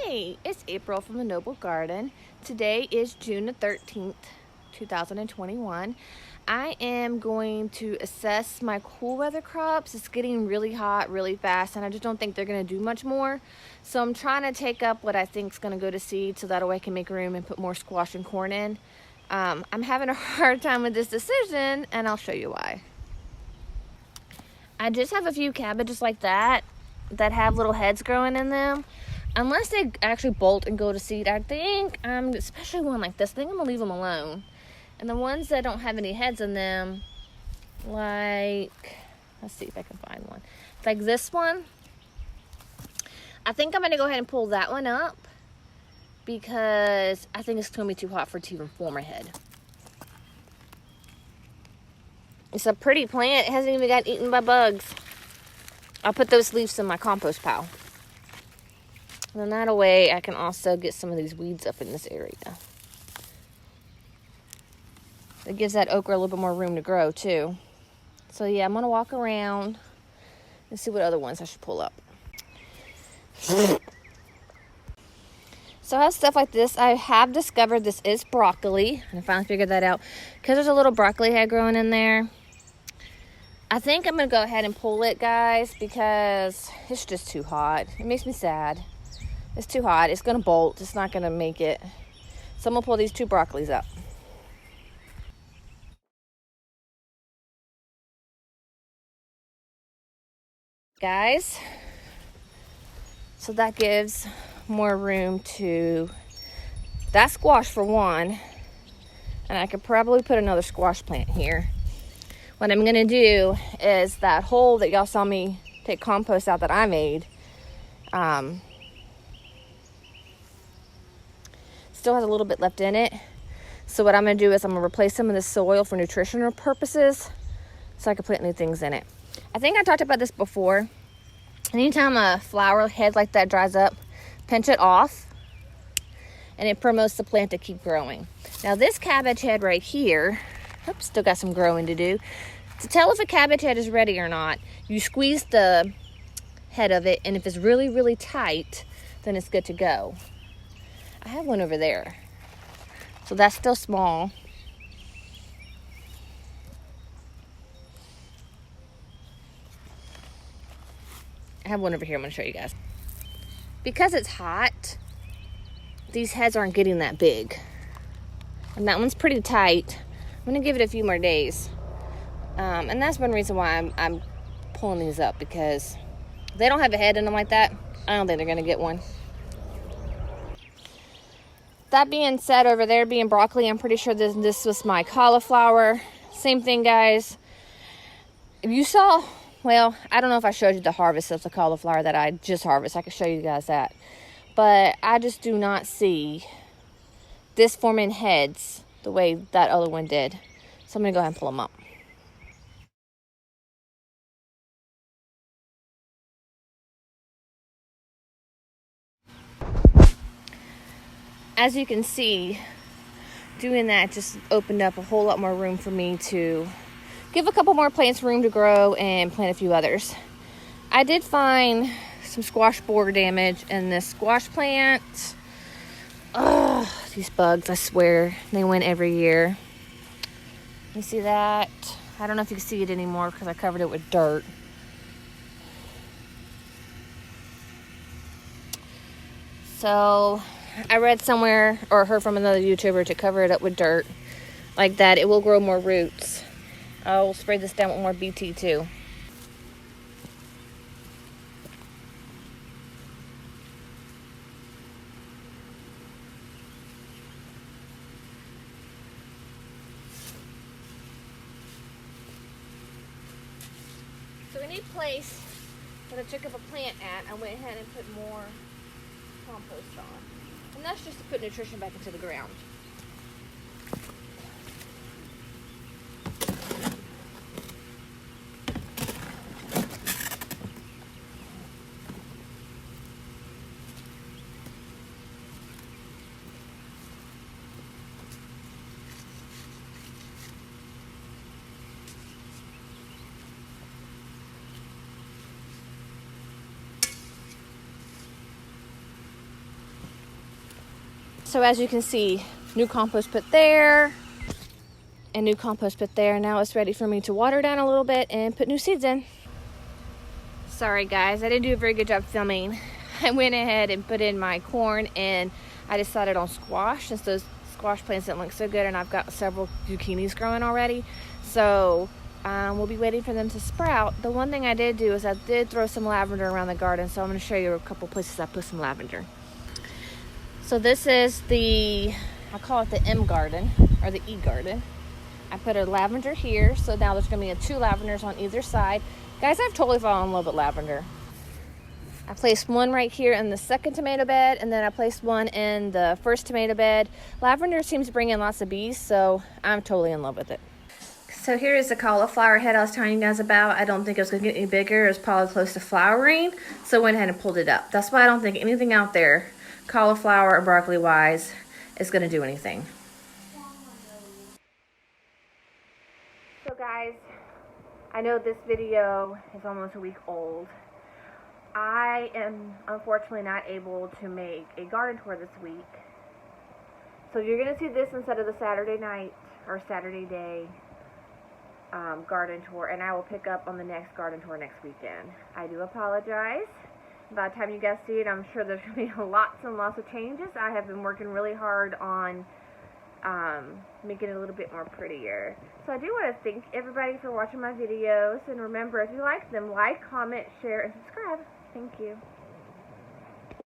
Hey, it's April from the Noble Garden. Today is June the 13th, 2021. I am going to assess my cool weather crops. It's getting really hot really fast and I just don't think they're going to do much more. So I'm trying to take up what I think is going to go to seed so that way I can make room and put more squash and corn in. I'm having a hard time with this decision and I'll show you why. I just have a few cabbages like that have little heads growing in them. Unless they actually bolt and go to seed, I think, especially one like this, I think I'm gonna leave them alone. And the ones that don't have any heads in them, like, let's see if I can find one. Like this one, I think I'm gonna go ahead and pull that one up because I think it's gonna be too hot for it to even form a head. It's a pretty plant, it hasn't even got eaten by bugs. I'll put those leaves in my compost pile. And then that way I can also get some of these weeds up in this area. It gives that okra a little bit more room to grow too. So yeah, I'm gonna walk around and see what other ones I should pull up. So I have stuff like this. I have discovered this is broccoli. I finally figured that out because there's a little broccoli head growing in there. I think I'm gonna go ahead and pull it, guys, because it's just too hot. It makes me sad. It's too hot. It's gonna bolt. It's not gonna make it. So I'm gonna pull these two broccolis up. Guys, so that gives more room to that squash for one. And I could probably put another squash plant here. What I'm gonna do is that hole that y'all saw me take compost out that I made, still has a little bit left in it. So what I'm gonna do is I'm gonna replace some of the soil for nutritional purposes so I can plant new things in it. I think I talked about this before. Anytime a flower head like that dries up, pinch it off and it promotes the plant to keep growing. Now this cabbage head right here, oops, still got some growing to do. To tell if a cabbage head is ready or not, you squeeze the head of it, and if it's really, really tight, then it's good to go. I have one over there. So that's still small. I have one over here I'm gonna show you guys. Because it's hot, these heads aren't getting that big. And that one's pretty tight. I'm gonna give it a few more days. And that's one reason why I'm pulling these up, because if they don't have a head in them like that, I don't think they're gonna get one. That being said, over there being broccoli, I'm pretty sure this was my cauliflower. Same thing, guys. If you saw, well, I don't know if I showed you the harvest of the cauliflower that I just harvested. I could show you guys that. But I just do not see this forming heads the way that other one did. So I'm gonna go ahead and pull them up. As you can see, doing that just opened up a whole lot more room for me to give a couple more plants room to grow and plant a few others. I did find some squash borer damage in this squash plant. Oh, these bugs, I swear, they win every year. You see that? I don't know if you can see it anymore because I covered it with dirt. So I read somewhere or heard from another YouTuber to cover it up with dirt like that. It will grow more roots. I'll spray this down with more BT too. So any place that I took up a plant at, I went ahead and put more compost on. And that's just to put nutrition back into the ground. So as you can see, new compost put there and new compost put there. Now it's ready for me to water down a little bit and put new seeds in. Sorry guys, I didn't do a very good job filming. I went ahead and put in my corn, and I decided on squash since those squash plants didn't look so good, and I've got several zucchinis growing already. So we'll be waiting for them to sprout. The one thing I did do is I did throw some lavender around the garden, so I'm going to show you a couple places I put some lavender. So this is I call it the M garden, or the E garden. I put a lavender here, so now there's going to be 2 lavenders on either side. Guys, I've totally fallen in love with lavender. I placed one right here in the second tomato bed, and then I placed one in the first tomato bed. Lavender seems to bring in lots of bees, so I'm totally in love with it. So here is the cauliflower head I was telling you guys about. I don't think it was going to get any bigger. It was probably close to flowering, so I went ahead and pulled it up. That's why I don't think anything out there, cauliflower or broccoli wise, is going to do anything. So guys, I know this video is almost a week old. I am unfortunately not able to make a garden tour this week. So you're going to see this instead of the Saturday night or Saturday day garden tour, and I will pick up on the next garden tour next weekend. I do apologize. By the time you guys see it, I'm sure there's going to be lots and lots of changes. I have been working really hard on making it a little bit more prettier. So I do want to thank everybody for watching my videos, and remember, if you like them, like, comment, share, and subscribe. Thank you.